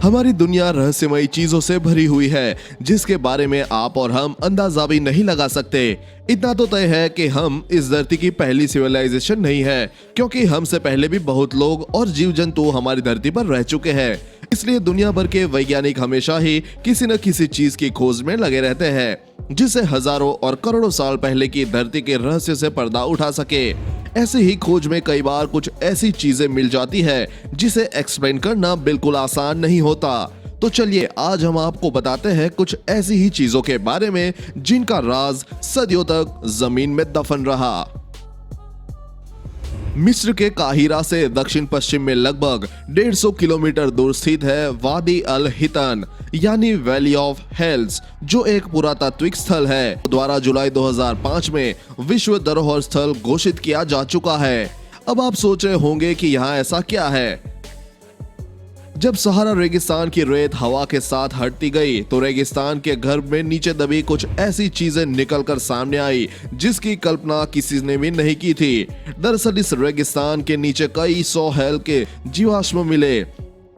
हमारी दुनिया रहस्यमयी चीजों से भरी हुई है जिसके बारे में आप और हम अंदाजा भी नहीं लगा सकते। इतना तो तय है कि हम इस धरती की पहली सिविलाइजेशन नहीं है, क्योंकि हमसे पहले भी बहुत लोग और जीव जंतु हमारी धरती पर रह चुके हैं। इसलिए दुनिया भर के वैज्ञानिक हमेशा ही किसी न किसी चीज की खोज में लगे रहते हैं जिसे हजारों और करोड़ों साल पहले की धरती के रहस्य से पर्दा उठा सके। ऐसे ही खोज में कई बार कुछ ऐसी चीजें मिल जाती है जिसे एक्सप्लेन करना बिल्कुल आसान नहीं होता। तो चलिए आज हम आपको बताते हैं कुछ ऐसी ही चीजों के बारे में जिनका राज सदियों तक जमीन में दफन रहा। मिस्र के काहिरा से दक्षिण पश्चिम में लगभग 150 किलोमीटर दूर स्थित है वादी अल हितन यानी वैली ऑफ हेल्स, जो एक पुरातात्विक स्थल है द्वारा जुलाई 2005 में विश्व धरोहर स्थल घोषित किया जा चुका है। अब आप सोच रहे होंगे कि यहाँ ऐसा क्या है। जब सहारा रेगिस्तान की रेत हवा के साथ हटती गई तो रेगिस्तान के गर्भ में नीचे दबी कुछ ऐसी चीजें निकलकर सामने आई जिसकी कल्पना किसी ने भी नहीं की थी। दरअसल इस रेगिस्तान के नीचे कई 100 हेल के जीवाश्म मिले।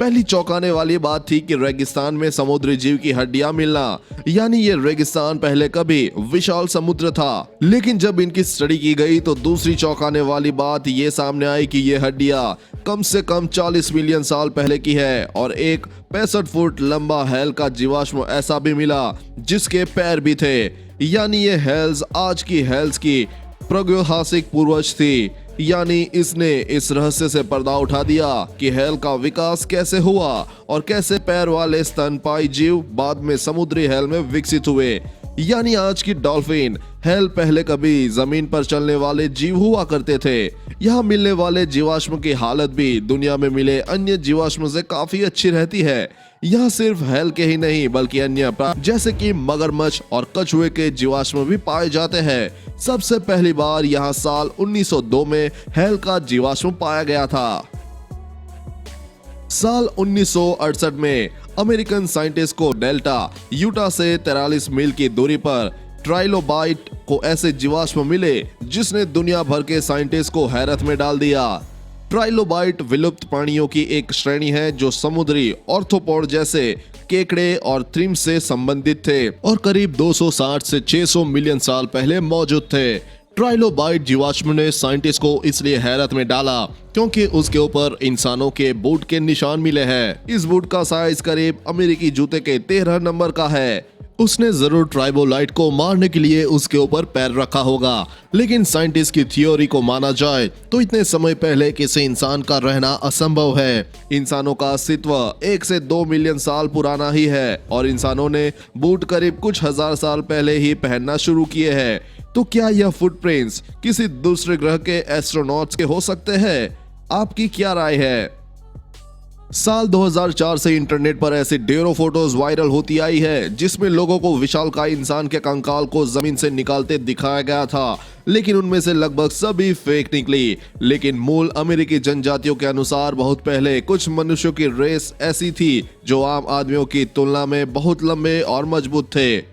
पहली चौंकाने वाली बात थी कि रेगिस्तान में समुद्री जीव की हड्डियां मिलना, यानी ये रेगिस्तान पहले कभी विशाल समुद्र था। लेकिन जब इनकी स्टडी की गई तो दूसरी चौंकाने वाली बात ये सामने आई कि ये हड्डियां कम से कम 40 मिलियन साल पहले की है और एक 65 फुट लंबा हेल का जीवाश्म ऐसा भी मिला जिसके पैर भी थे, यानी ये हेल्स आज की हेल्स की प्रागैतिहासिक पूर्वज थी। यानी इसने इस रहस्य से पर्दा उठा दिया कि हेल का विकास कैसे हुआ और कैसे पैर वाले स्तनपायी जीव बाद में समुद्री हेल में विकसित हुए। यानी आज की डॉल्फिन हेल पहले कभी जमीन पर चलने वाले जीव हुआ करते थे। यहाँ मिलने वाले जीवाश्म की हालत भी दुनिया में मिले अन्य जीवाश्म से काफी अच्छी रहती है। यहाँ सिर्फ हेल के ही नहीं बल्कि अन्य जैसे कि मगरमच्छ और कछुए के जीवाश्म भी पाए जाते हैं। सबसे पहली बार यहाँ साल 1902 में हेल का जीवाश्म पाया गया था। साल 1968 में अमेरिकन साइंटिस्ट को डेल्टा यूटा से 43 मील की दूरी पर ट्राइलोबाइट को ऐसे जीवाश्म मिले जिसने दुनिया भर के साइंटिस्ट को हैरत में डाल दिया। ट्राइलोबाइट विलुप्त प्राणियों की एक श्रेणी है जो समुद्री ऑर्थोपोड जैसे केकड़े और त्रिम से संबंधित थे और करीब 260 से 600 मिलियन साल पहले मौजूद थे। ट्राइलोबाइट जीवाश्म ने साइंटिस्ट को इसलिए हैरत में डाला क्योंकि उसके ऊपर इंसानों के बूट के निशान मिले हैं। इस बूट का साइज करीब अमेरिकी जूते के 13 नंबर का है। उसने जरूर ट्राइलोबाइट को मारने के लिए उसके ऊपर पैर रखा होगा, लेकिन साइंटिस्ट की थ्योरी को माना जाए तो इतने समय पहले किसी इंसान का रहना असंभव है। इंसानों का अस्तित्व 1 से 2 मिलियन साल पुराना ही है और इंसानों ने बूट करीब कुछ हजार साल पहले ही पहनना शुरू किए हैं। तो क्या यह फुटप्रिंट्स किसी दूसरे ग्रह के एस्ट्रोनॉट्स के हो सकते हैं? आपकी क्या राय है? साल 2004 से इंटरनेट पर ऐसी ढेरों फोटोज वायरल होती आई है जिसमें लोगों को विशालकाय इंसान के कंकाल को जमीन से निकालते दिखाया गया था, लेकिन उनमें से लगभग सभी फेक निकली। लेकिन मूल अमेरिकी जनजातियों के अनुसार बहुत पहले कुछ मनुष्यों की रेस ऐसी थी जो आम आदमियों की तुलना में बहुत लंबे और मजबूत थे।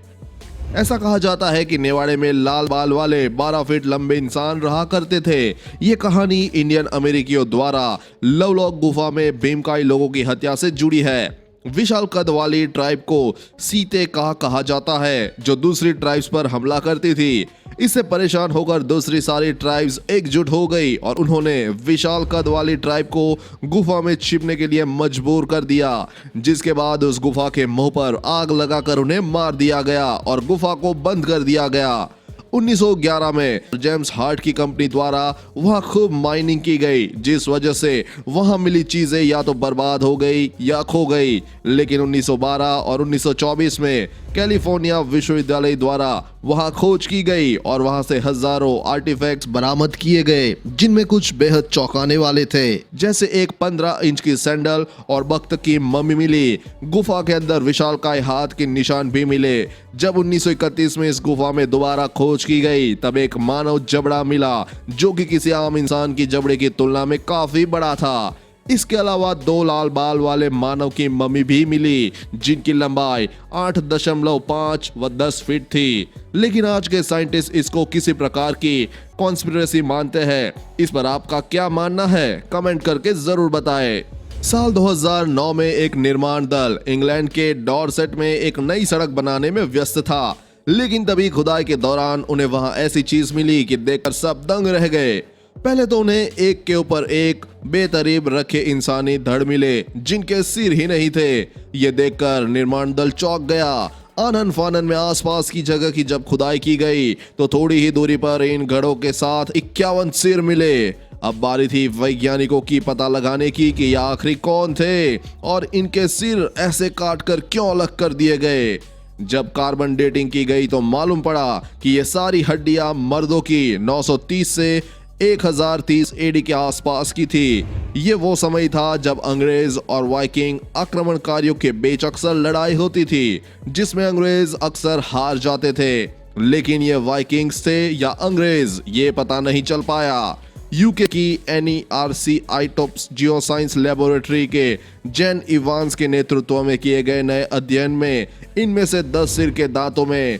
ऐसा कहा जाता है कि नेवाड़े में लाल बाल वाले 12 फीट लंबे इंसान रहा करते थे। ये कहानी इंडियन अमेरिकियों द्वारा लवलॉक गुफा में भीमकाई लोगों की हत्या से जुड़ी है। विशाल कद वाली ट्राइब को सीते कहा जाता है जो दूसरी ट्राइब्स पर हमला करती थी। इससे परेशान होकर दूसरी सारी ट्राइब्स एकजुट हो गई और उन्होंने विशाल कद वाली ट्राइब को गुफा में छिपने के लिए मजबूर कर दिया, जिसके बाद उस गुफा के मुंह पर आग लगाकर उन्हें मार दिया गया और गुफा को बंद कर दिया गया। 1911 में जेम्स हार्ट की कंपनी द्वारा वहां खूब माइनिंग की गई, जिस वजह से वहां मिली चीजें या तो बर्बाद हो गई या खो गई। लेकिन 1912 और 1924 में कैलिफोर्निया विश्वविद्यालय द्वारा वहां खोज की गई और वहां से हजारों आर्टिफैक्ट्स बरामद किए गए जिनमें कुछ बेहद चौंकाने वाले थे, जैसे एक 15 इंच की सैंडल और बख्त की मम्मी मिली। गुफा के अंदर विशालकाय हाथ के निशान भी मिले। जब 1931 में इस गुफा में दोबारा खोज की गई तब एक मानव जबड़ा मिला जो कि किसी आम इंसान की जबड़े की तुलना में काफी बड़ा था। इसके अलावा 2 लाल बाल वाले मानव की मम्मी भी मिली जिनकी लंबाई 8.5 व 10 फीट थी। लेकिन आज के साइंटिस्ट इसको किसी प्रकार की कॉन्स्पिरेसी मानते हैं। इस पर आपका क्या मानना है? कमेंट करके जरूर बताएं। साल 2009 में एक निर्माण दल इंग्लैंड के डॉरसेट में एक नई सड़क बनाने में व्यस्त था, लेकिन तभी खुदाई के दौरान उन्हें वहां ऐसी चीज मिली कि देखकर सब दंग रह गए। पहले तो उन्हें एक के ऊपर एक बेतरतीब रखे इंसानी धड़ मिले जिनके सिर ही नहीं थे। ये देखकर निर्माण दल चौंक गया। आनन फानन में आसपास की जगह की जब खुदाई की गई तो थोड़ी ही दूरी पर इन घड़ों के साथ 51 सिर मिले। अब बारी थी वैज्ञानिकों की पता लगाने की कि ये आखिरी कौन थे और इनके सिर ऐसे काट कर क्यों अलग कर दिए गए। जब कार्बन डेटिंग की गई तो मालूम पड़ा कि ये सारी हड्डियां मर्दों की 930 से 1030 एडी के आसपास की थी। ये वो समय था जब अंग्रेज और वाइकिंग आक्रमणकारियों के बीच अक्सर लड़ाई होती थी, जिसमें अंग्रेज अक्सर हार जाते थे, लेकिन ये वाइकिंग्स थे या अंग्रेज ये पता नहीं चल पाया। यूके की NERC आइटोप्स जियोसाइंस लेबोरेटरी के जेन इवांस के नेतृत्व में किए गए नए अध्ययन में इनमें से 10 सिर के दांतों में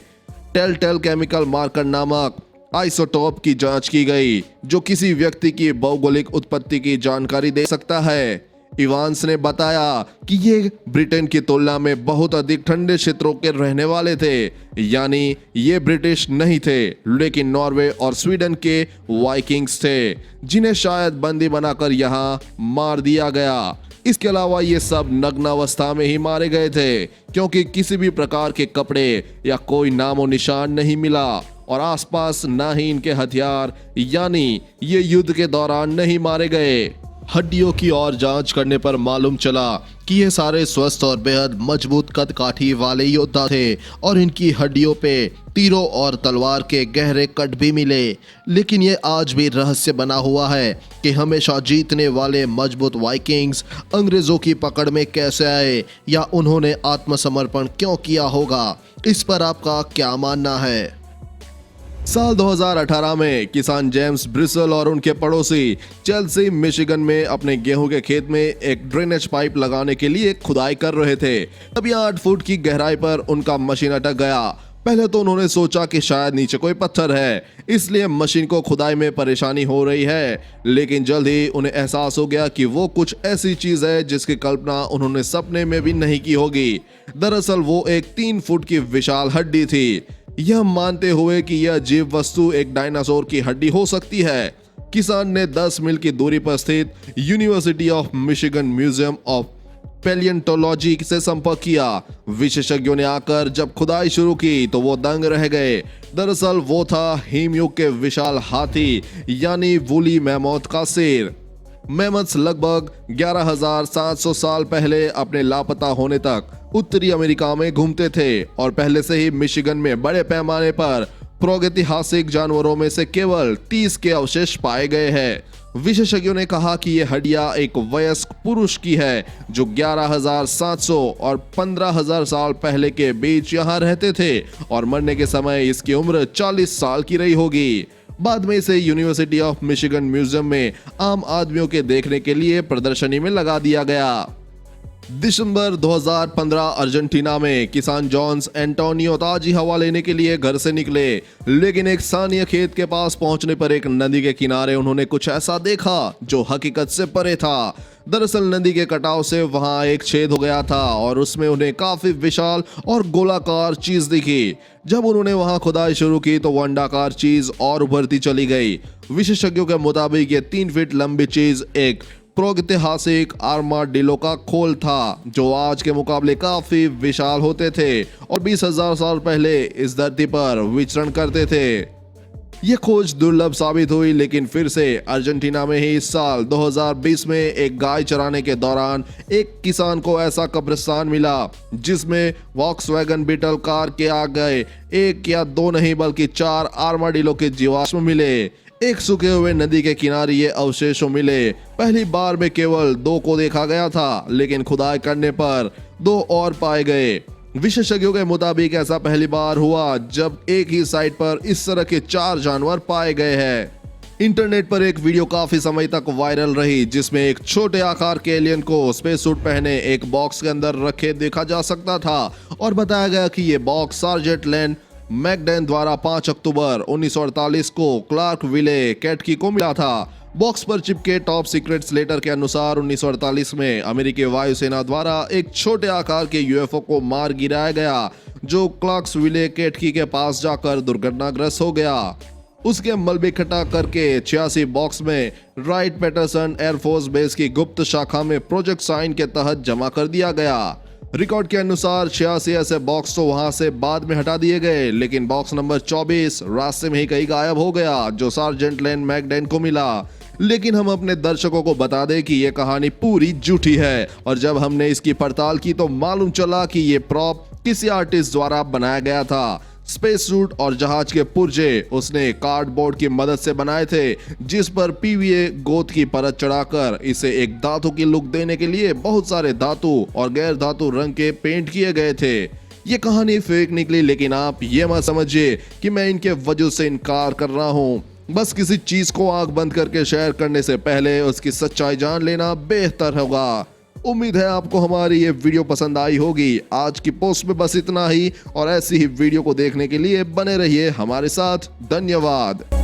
टेलटेल केमिकल मार्कर नामक आइसोटोप की जांच की गई, जो किसी व्यक्ति की भौगोलिक उत्पत्ति की जानकारी दे सकता है। इवांस ने बताया कि ये ब्रिटेन की तुलना में बहुत अधिक ठंडे क्षेत्रों के रहने वाले थे, यानी ये ब्रिटिश नहीं थे, लेकिन नॉर्वे और स्वीडन के वाइकिंग्स थे, जिन्हें शायद बंदी बनाकर यहाँ मार दिया गया। इसके अलावा ये सब नग्न अवस्था में ही मारे गए थे, क्योंकि किसी भी प्रकार के कपड़े या कोई नामो निशान नहीं मिला और आसपास ना ही इनके हथियार, यानी ये युद्ध के दौरान नहीं मारे गए। हड्डियों की और जांच करने पर मालूम चला कि ये सारे स्वस्थ और बेहद मजबूत कद काठी वाले योद्धा थे और इनकी हड्डियों पे तीरों और तलवार के गहरे कट भी मिले। लेकिन ये आज भी रहस्य बना हुआ है कि हमेशा जीतने वाले मजबूत वाइकिंग्स अंग्रेजों की पकड़ में कैसे आए या उन्होंने आत्मसमर्पण क्यों किया होगा। इस पर आपका क्या मानना है? साल 2018 में किसान जेम्स ब्रिसल और उनके पड़ोसी चेल्सी मिशिगन में अपने गेहूं के खेत में एक ड्रेनेज पाइप लगाने के लिए खुदाई कर रहे थे। तभी 8 फुट की गहराई पर उनका मशीन अटक गया। पहले तो उन्होंने सोचा कि शायद नीचे कोई पत्थर है, इसलिए मशीन को खुदाई में परेशानी हो रही है, लेकिन जल्द ही उन्हें एहसास हो गया कि वो कुछ ऐसी चीज है जिसकी कल्पना उन्होंने सपने में भी नहीं की होगी। दरअसल वो एक 3 फुट की विशाल हड्डी थी। यह मानते हुए कि यह जीव वस्तु एक डायनासोर की हड्डी हो सकती है, किसान ने 10 मील की दूरी पर स्थित University of Michigan Museum of Paleontology से संपर्क किया। विशेषज्ञों ने आकर जब खुदाई शुरू की तो वो दंग रह गए। दरअसल वो था हिमयुग के विशाल हाथी यानी वूली मैमोथ का सिर। मैमथ्स लगभग 11,700 साल पहले अपने लापता होने तक उत्तरी अमेरिका में घूमते थे और पहले से ही मिशिगन में बड़े पैमाने पर प्रागैतिहासिक जानवरों में से केवल 30 के अवशेष पाए गए हैं। विशेषज्ञों ने कहा कि यह हड्डियां एक वयस्क पुरुष की है जो 11,700 और 15,000 साल पहले के बीच यहाँ रहते थे और मरने के समय इसकी उम्र 40 साल की रही होगी। बाद में इसे यूनिवर्सिटी ऑफ मिशिगन म्यूजियम में आम आदमियों के देखने के लिए प्रदर्शनी में लगा दिया गया। दिसंबर 2015 अर्जेंटीना में किसान जॉन्स एंटोनियो ताजी हवा लेने के लिए घर से निकले, लेकिन एक स्थानीय खेत के पास पहुंचने पर एक नदी के किनारे उन्होंने कुछ ऐसा देखा जो हकीकत से परे था। दरअसल नदी के कटाव से वहां एक छेद हो गया था और उसमें उन्हें काफी विशाल और गोलाकार चीज दिखी। जब उन्होंने वहां खुदाई शुरू की तो वो अंडाकार चीज और उभरती चली गई। विशेषज्ञों के मुताबिक ये 3 फीट लंबी चीज एक प्रागैतिहासिक आर्माडिलो का खोल था, जो आज के मुकाबले काफी विशाल होते थे और 20,000 साल पहले इस धरती पर विचरण करते थे। यह खोज दुर्लभ साबित हुई, लेकिन फिर से अर्जेंटीना में ही इस साल 2020 में एक गाय चराने के दौरान एक किसान को ऐसा कब्रिस्तान मिला जिसमें वॉक्सवैगन बीटल कार के आ गए 1 या 2 नहीं बल्कि 4 आर्माडिलो के जीवाश्म मिले। एक सूखे हुए नदी के किनारे ये अवशेष मिले। पहली बार में केवल 2 को देखा गया था, लेकिन खुदाई करने पर 2 और पाए गए। विशेषज्ञों के मुताबिक ऐसा पहली बार हुआ जब एक ही साइट पर इस तरह के 4 जानवर पाए गए हैं। इंटरनेट पर एक वीडियो काफी समय तक वायरल रही जिसमें एक छोटे आकार के एलियन को स्पेस सूट पहने एक बॉक्स के अंदर रखे देखा जा सकता था और बताया गया कि ये बॉक्स सार्जेंट लेन मैकडैन द्वारा 5 अक्टूबर 1948 को क्लार्क विले कैटकी को मिला था। बॉक्स पर चिपके टॉप सीक्रेट्स लेटर के अनुसार 1948 में अमेरिकी वायुसेना द्वारा एक छोटे आकार के यूएफओ को मार गिराया गया, जो क्लार्क्सविले केटकी के पास जाकर दुर्घटनाग्रस्त हो गया। उसके मलबे इकट्ठा करके 86 बॉक्स में राइट पैटरसन एयरफोर्स बेस की गुप्त शाखा में प्रोजेक्ट साइन के तहत जमा कर दिया गया। रिकॉर्ड के अनुसार 86 ऐसे बॉक्स तो वहां से बाद में हटा दिए गए, लेकिन बॉक्स नंबर 24 रास्ते में ही कहीं गायब हो गया, जो सार्जेंट लेन मैकडेन को मिला। लेकिन हम अपने दर्शकों को बता दें कि ये कहानी पूरी झूठी है, और जब हमने इसकी पड़ताल की तो मालूम चला कि ये प्रॉप किसी आर्टिस्ट द्वारा बनाया गया था। स्पेस सूट और जहाज के पुर्जे उसने कार्डबोर्ड की मदद से बनाए थे, जिस पर पीवीए गोत की परत चढ़ाकर इसे एक धातु की लुक देने के लिए बहुत सारे धातु और गैर धातु रंग के पेंट किए गए थे। ये कहानी फेक निकली, लेकिन आप ये मत समझिए कि मैं इनके वजूद से इनकार कर रहा हूँ। बस किसी चीज को आंख बंद करके शेयर करने से पहले उसकी सच्चाई जान लेना बेहतर होगा। उम्मीद है आपको हमारी ये वीडियो पसंद आई होगी। आज की पोस्ट में बस इतना ही, और ऐसी ही वीडियो को देखने के लिए बने रहिए हमारे साथ। धन्यवाद।